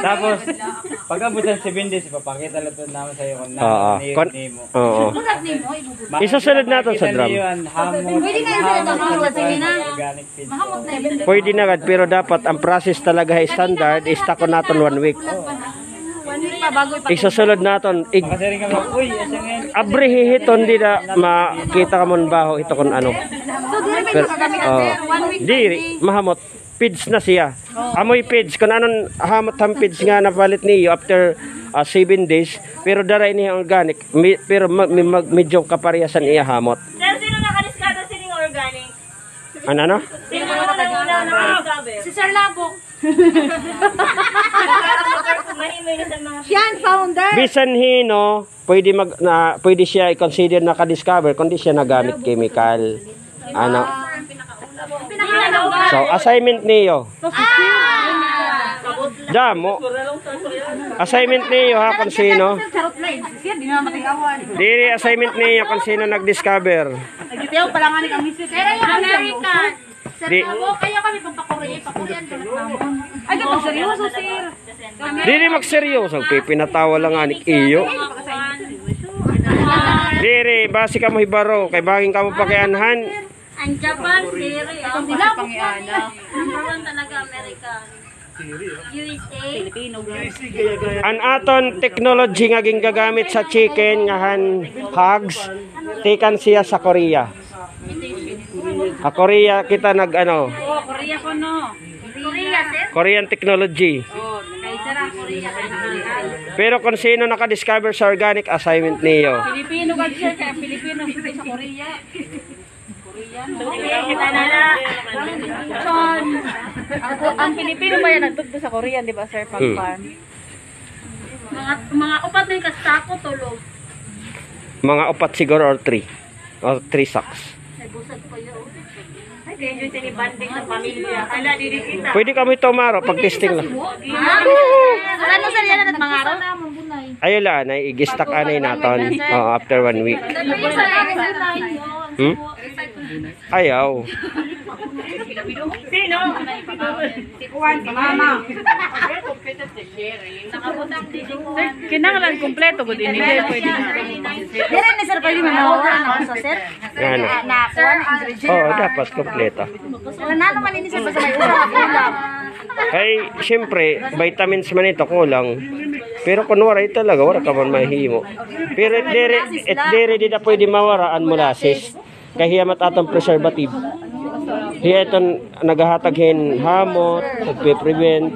Tapos, pag abot ng 7 days, ipapakita lang ito naman sa'yo kung nemo. Oo. Isusunod natin sa drum. Pwede na agad, pero dapat ang process talaga ay standard, istako natin 1 week. Isusunod natin. Abrihihiton, di na makita ka mo baho ito kung ano. Di, mahamot. Pids na siya. Amoy pids. Kung anong hamot ang pids nga napalit niyo after 7 days. Pero daray niya organic. Pero medyo kapariyasan iya hamot. Sir, sino nakadiskada sining organic? Ano? Sino nakadiskada? Si Sir Labok. Yan, founder. Bisan hino, pwede siya i-consider na ka-discover kundi siya nagamit chemical. Ano? So, assignment niyo. Damo. Assignment niyo ha kung sino. Dili assignment niyo kung sino nag-discover. Nagitiyaw pala nga ni kami si Sir American. Di. Kaya kami pagpakorean namon. Ay, kapag seryoso, Sir. Dili magseryoso. Pipinatawa lang nga ni iyo. Dili, basi ka mo hibaro. Kay baging ka mo pakianhan. Ang Japan, Siri. Ang Pangiana. number 1 talaga, America. USA. An aton technology nga gagamit sa chicken ngahan hogs, tikan siya sa Korea. Korea kita nag-ano. Oh, Korea ko no. Korea, sir. Korean technology. Oh, kay Sir Korea. Pero kung sino naka-discover sa organic assignment niyo. Pilipino ka siya, kaya Pilipino sa Korea. Kita na na. Ang Pilipino ba yan nagtugto sa Korean, di ba, Sir? Pagpan. Mga upat na yung kastako, tulog. Mga 4 siguro or 3. Or 3 sacks. Ay, busag pa yun. Ay, ganyan siya ni banding sa pamilya. Hala, dili kita. Pwede kami tomorrow pag testing lang. Ano sa yan at mga araw? Ayun lang, naigistak anay naton after 1 week. Ayaw. Sino? Si Juan, si Mama. Kinangalan kompleto ko din. Hindi pwede na. Dere ni Sir pwede manawa na sa Sir. Ano? Na kuan ingredient. Oo, dapat kompleto. Wala na naman ini Sir basta may ulam. Kay, siyempre, vitamins man ito kulang. Pero kung wala talaga, wala ka man mahimo. Pero it dere di na pwede mawaraan molasses. Kaya hiyamat atong preservative. Hiya itong naghahataghin hamot, nagpe-prevent.